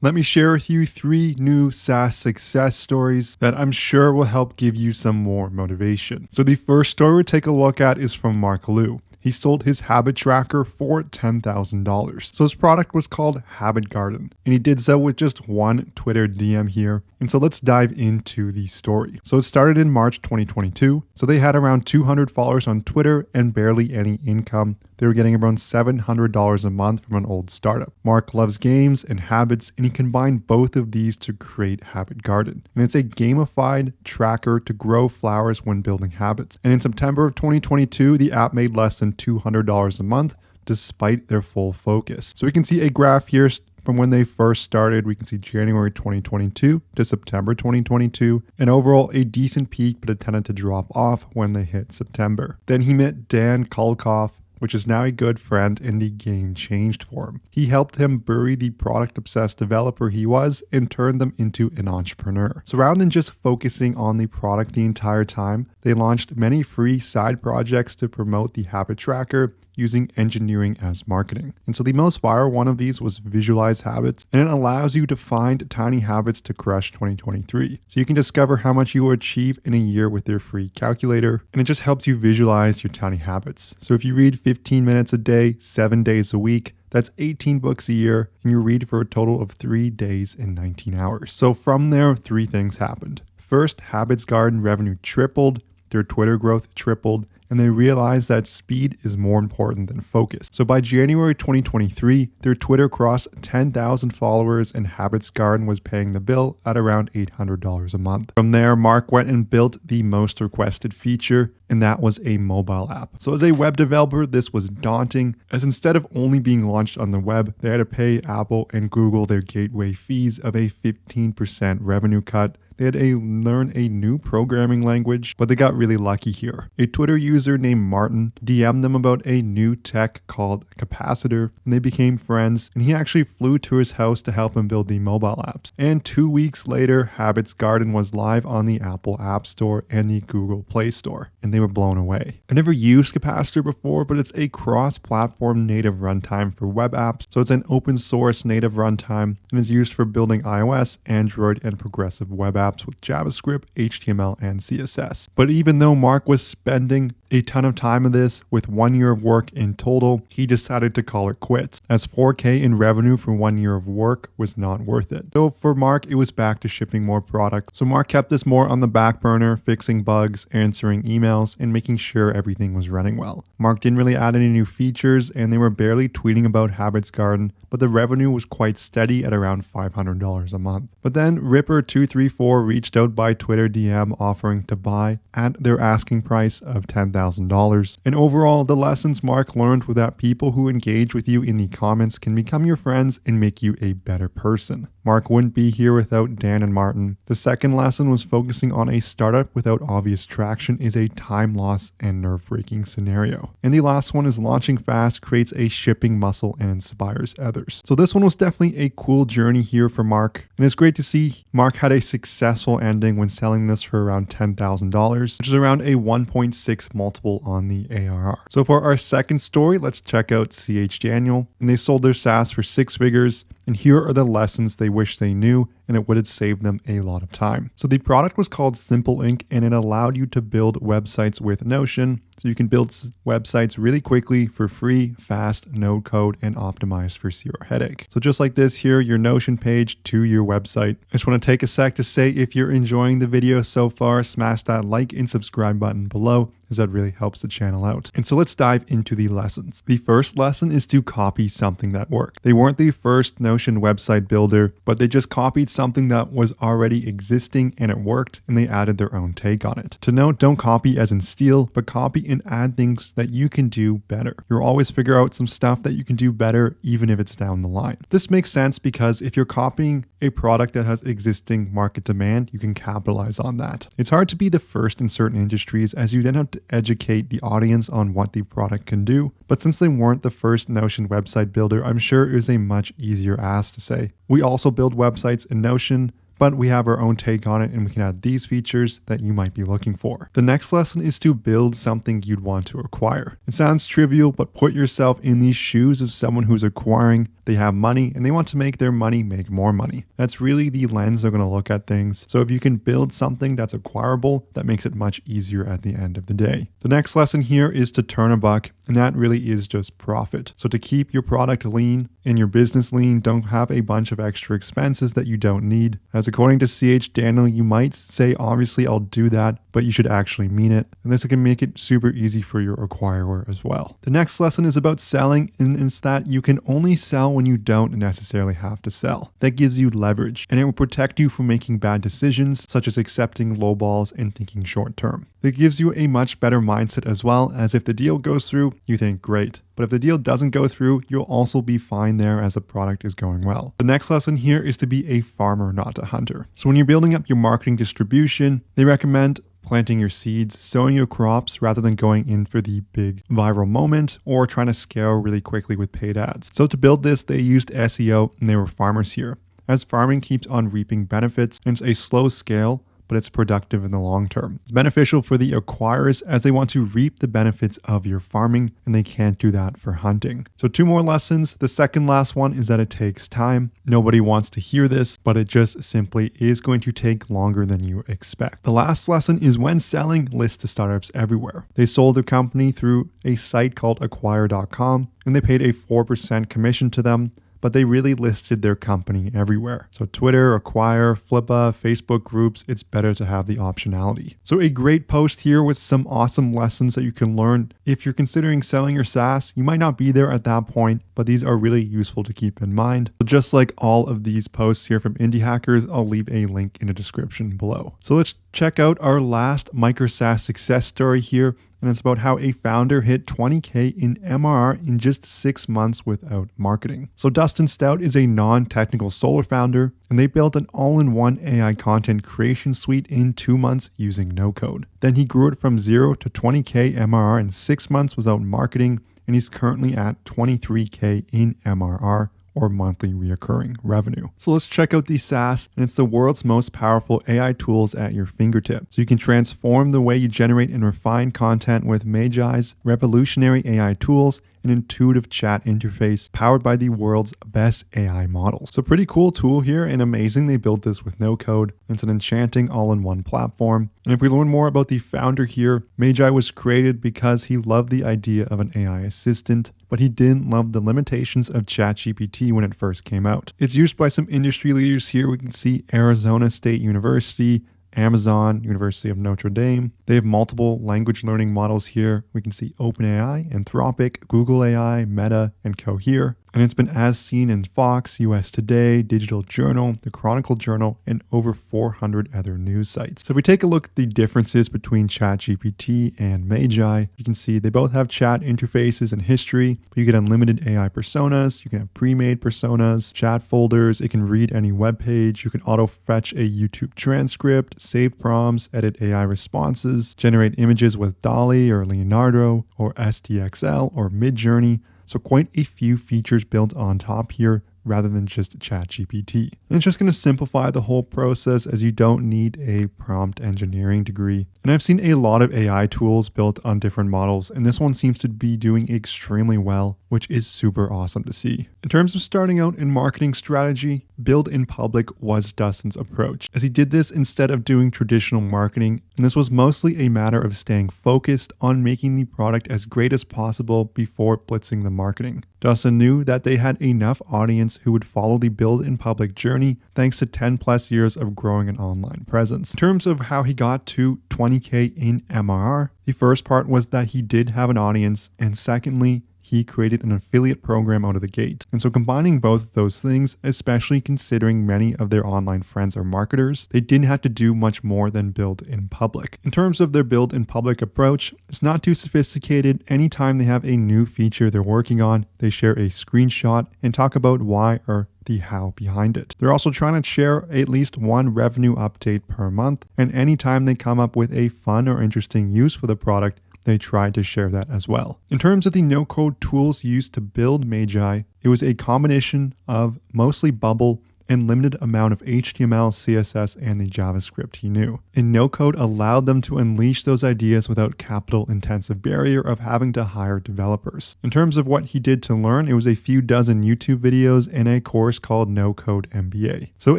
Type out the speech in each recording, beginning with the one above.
let me share with you 3 new SaaS success stories that I'm sure will help give you some more motivation. So the first story we'll take a look at is from Mark Liu. He sold his habit tracker for $10,000. So his product was called Habit Garden, and he did so with just one Twitter DM here. And so let's dive into the story. So it started in March 2022. So they had around 200 followers on Twitter and barely any income. They were getting around $700 a month from an old startup. Mark loves games and habits, and he combined both of these to create Habit Garden. And it's a gamified tracker to grow flowers when building habits. And in September of 2022, the app made less than $200 a month despite their full focus. So we can see a graph here from when they first started. We can see January 2022 to September 2022, and overall a decent peak, but it tended to drop off when they hit September. Then he met Dan Kulkoff, which is now a good friend, and the game changed for him. He helped him bury the product-obsessed developer he was and turned them into an entrepreneur. So rather than just focusing on the product the entire time, they launched many free side projects to promote the habit tracker using engineering as marketing. And so the most viral one of these was Visualize Habits, and it allows you to find tiny habits to crush 2023. So you can discover how much you will achieve in a year with their free calculator, and it just helps you visualize your tiny habits. So if you read 15 minutes a day, 7 days a week, that's 18 books a year, and you read for a total of 3 days and 19 hours. So from there, 3 things happened. First, Habits Garden revenue tripled, their Twitter growth tripled, and they realized that speed is more important than focus. So by January 2023, their Twitter crossed 10,000 followers, and Habits Garden was paying the bill at around $800 a month. From there, Mark went and built the most requested feature, and that was a mobile app. So as a web developer, this was daunting, as instead of only being launched on the web, they had to pay Apple and Google their gateway fees of a 15% revenue cut. They had to learn a new programming language, but they got really lucky here. A Twitter user named Martin DM'd them about a new tech called Capacitor, and they became friends, and he actually flew to his house to help him build the mobile apps. And 2 weeks later, Habits Garden was live on the Apple App Store and the Google Play Store, and they were blown away. I never used Capacitor before, but it's a cross-platform native runtime for web apps. So it's an open source native runtime, and is used for building iOS, Android, and progressive web apps with JavaScript, HTML, and CSS. But even though Mark was spending a ton of time on this, with 1 year of work in total, he decided to call it quits, as $4K in revenue for 1 year of work was not worth it. So for Mark, it was back to shipping more products. So Mark kept this more on the back burner, fixing bugs, answering emails, and making sure everything was running well. Mark didn't really add any new features, and they were barely tweeting about Habits Garden, but the revenue was quite steady at around $500 a month. But then Ripper234 reached out by Twitter DM offering to buy at their asking price of $10,000. And overall, the lessons Mark learned were that people who engage with you in the comments can become your friends and make you a better person. Mark wouldn't be here without Dan and Martin. The second lesson was focusing on a startup without obvious traction is a time loss and nerve-wracking scenario. And the last one is launching fast creates a shipping muscle and inspires others. So this one was definitely a cool journey here for Mark. And it's great to see Mark had a successful ending when selling this for around $10,000, which is around a 1.6 multiple on the ARR. So for our second story, let's check out CH Daniel. And they sold their SaaS for 6 figures. And here are the lessons they wish they knew, and it would have saved them a lot of time. So the product was called Simple Ink, and it allowed you to build websites with Notion. So you can build websites really quickly for free, fast, no code, and optimized for zero headache. So just like this here, your Notion page to your website. I just want to take a sec to say if you're enjoying the video so far, smash that like and subscribe button below, as that really helps the channel out. And so let's dive into the lessons. The first lesson is to copy something that worked. They weren't the first Notion website builder, but they just copied something that was already existing and it worked, and they added their own take on it. To note, don't copy as in steal, but copy and add things that you can do better. You'll always figure out some stuff that you can do better, even if it's down the line. This makes sense because if you're copying a product that has existing market demand, you can capitalize on that. It's hard to be the first in certain industries, as you then have to educate the audience on what the product can do. But since they weren't the first Notion website builder, I'm sure it was a much easier ask to say, we also build websites in Notion, but we have our own take on it and we can add these features that you might be looking for. The next lesson is to build something you'd want to acquire. It sounds trivial, but put yourself in the shoes of someone who's acquiring. They have money and they want to make their money make more money. That's really the lens they're going to look at things. So if you can build something that's acquirable, that makes it much easier at the end of the day. The next lesson here is to turn a buck, and that really is just profit. So to keep your product lean and your business lean, don't have a bunch of extra expenses that you don't need. As according to CH Daniel, you might say, obviously I'll do that, but you should actually mean it. And this can make it super easy for your acquirer as well. The next lesson is about selling, and it's that you can only sell when you don't necessarily have to sell. That gives you leverage, and it will protect you from making bad decisions, such as accepting lowballs and thinking short term. It gives you a much better mindset as well, as if the deal goes through, you think great. But if the deal doesn't go through, you'll also be fine there as the product is going well. The next lesson here is to be a farmer, not a hunter. So when you're building up your marketing distribution, they recommend planting your seeds, sowing your crops, rather than going in for the big viral moment or trying to scale really quickly with paid ads. So to build this, they used SEO and they were farmers here. As farming keeps on reaping benefits, and it's a slow scale, but it's productive in the long term. It's beneficial for the acquirers as they want to reap the benefits of your farming, and they can't do that for hunting. So 2 more lessons. The second last one is that it takes time. Nobody wants to hear this, but it just simply is going to take longer than you expect. The last lesson is when selling, list to startups everywhere. They sold their company through a site called acquire.com, and they paid a 4% commission to them, but they really listed their company everywhere. So Twitter, Acquire, Flippa, Facebook groups, it's better to have the optionality. So a great post here with some awesome lessons that you can learn. If you're considering selling your SaaS, you might not be there at that point, but these are really useful to keep in mind. So just like all of these posts here from Indie Hackers, I'll leave a link in the description below. So let's check out our last micro SaaS success story here. And it's about how a founder hit 20K in MRR in just 6 months without marketing. So Dustin Stout is a non-technical solar founder, and they built an all-in-one AI content creation suite in 2 months using no code. Then he grew it from 0 to 20K MRR in 6 months without marketing, and he's currently at 23K in MRR, or monthly reoccurring revenue. So let's check out the SaaS, and it's the world's most powerful AI tools at your fingertips. So you can transform the way you generate and refine content with Magi's revolutionary AI tools, an intuitive chat interface powered by the world's best AI models. So pretty cool tool here, and amazing they built this with no code. It's an enchanting all-in-one platform. And if we learn more about the founder here, Magi was created because he loved the idea of an AI assistant, but he didn't love the limitations of ChatGPT when it first came out. It's used by some industry leaders here. We can see Arizona State University, Amazon, University of Notre Dame. They have multiple language learning models here. We can see OpenAI, Anthropic, Google AI, Meta, and Cohere. And it's been as seen in Fox, US Today, Digital Journal, The Chronicle Journal, and over 400 other news sites. So if we take a look at the differences between ChatGPT and Magi, you can see they both have chat interfaces and history. You get unlimited AI personas, you can have pre-made personas, chat folders, it can read any web page, you can auto-fetch a YouTube transcript, save prompts, edit AI responses, generate images with DALL-E or Leonardo or SDXL or Midjourney. So quite a few features built on top here rather than just ChatGPT. And it's just going to simplify the whole process as you don't need a prompt engineering degree. And I've seen a lot of AI tools built on different models, and this one seems to be doing extremely well, which is super awesome to see. In terms of starting out in marketing strategy, build in public was Dustin's approach, as he did this instead of doing traditional marketing, and this was mostly a matter of staying focused on making the product as great as possible before blitzing the marketing. Dustin knew that they had enough audience who would follow the build in public journey thanks to 10 plus years of growing an online presence. In terms of how he got to 20K in MRR, the first part was that he did have an audience, and secondly, he created an affiliate program out of the gate. And so combining both of those things, especially considering many of their online friends are marketers, they didn't have to do much more than build in public. In terms of their build in public approach, it's not too sophisticated. Anytime they have a new feature they're working on, they share a screenshot and talk about why or the how behind it. They're also trying to share at least one revenue update per month, and anytime they come up with a fun or interesting use for the product, they tried to share that as well. In terms of the no-code tools used to build Magi, it was a combination of mostly Bubble and limited amount of HTML, CSS, and the JavaScript he knew. And no code allowed them to unleash those ideas without capital intensive barrier of having to hire developers. In terms of what he did to learn, it was a few dozen YouTube videos and a course called No Code MBA. So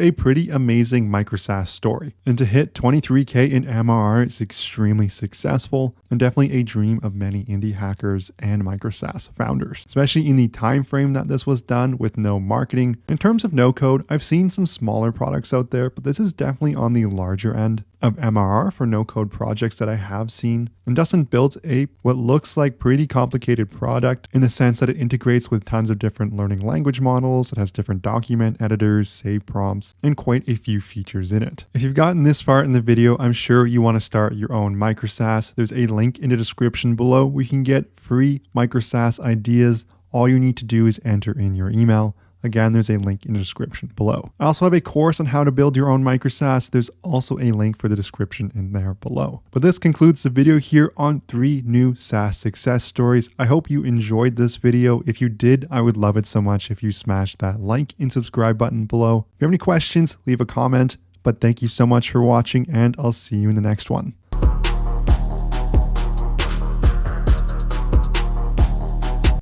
a pretty amazing micro SaaS story. And to hit 23K in MRR is extremely successful and definitely a dream of many indie hackers and micro SaaS founders, especially in the time frame that this was done with no marketing. In terms of no code, I've seen some smaller products out there, but this is definitely on the larger end of MRR for no code projects that I have seen. And Dustin built what looks like pretty complicated product in the sense that it integrates with tons of different learning language models. It has different document editors, save prompts, and quite a few features in it. If you've gotten this far in the video, I'm sure you want to start your own micro SaaS. There's a link in the description below where you can get free micro SaaS ideas. All you need to do is enter in your email. Again, there's a link in the description below. I also have a course on how to build your own micro SaaS. There's also a link for the description in there below. But this concludes the video here on 3 new SaaS success stories. I hope you enjoyed this video. If you did, I would love it so much if you smashed that like and subscribe button below. If you have any questions, leave a comment. But thank you so much for watching, and I'll see you in the next one.